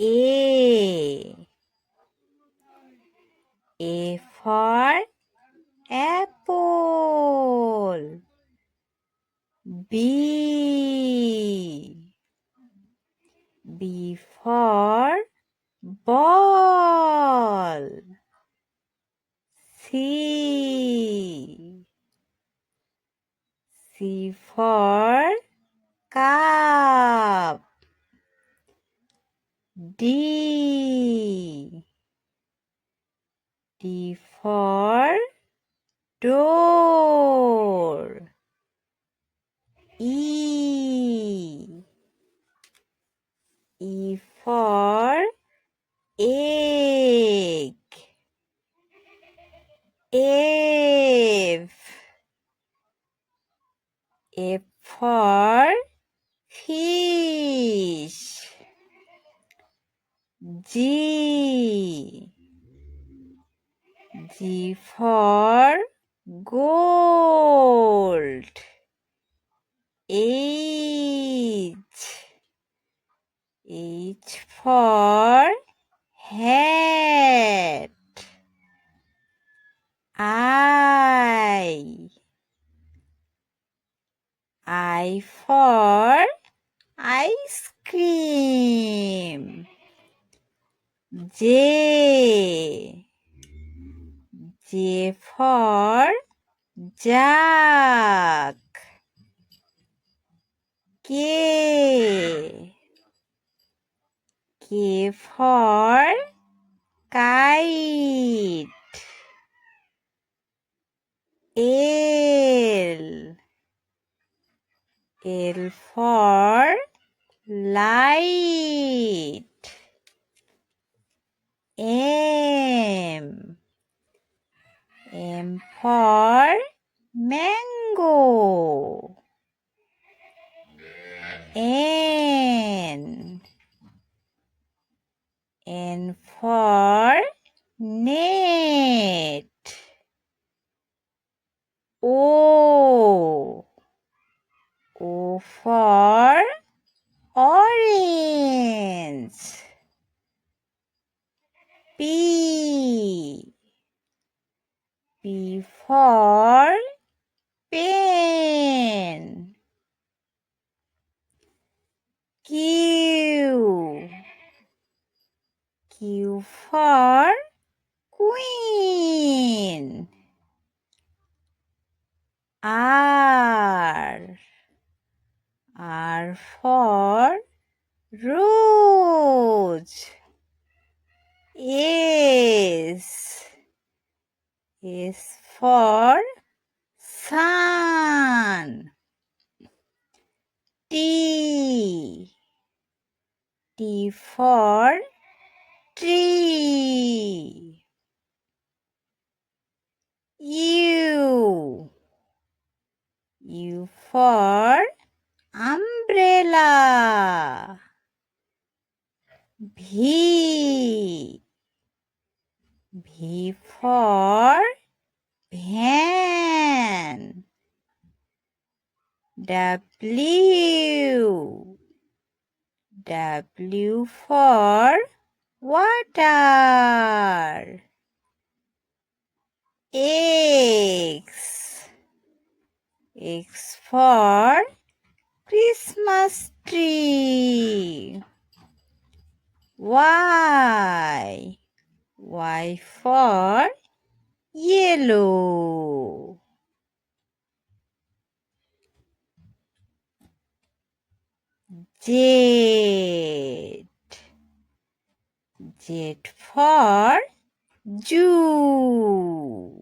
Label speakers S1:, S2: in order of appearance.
S1: A. A for apple. B. B for ball. C. C for cup. D. D for door. E. E for egg. F. F for fish. G. G for gold. H. H for hat. I for ice cream. J. J for jack. K. K for kite. L. L for light. M. M for mango. N. N for net. O. O for orange. P. P for pen. Q. Q for queen. R. R for rose. S. S for sun. T. T for tree. U. U for umbrella. V. V for van. W. W for water. X. X for Christmas tree. Y. Y for yellow. Z. Z for zoo.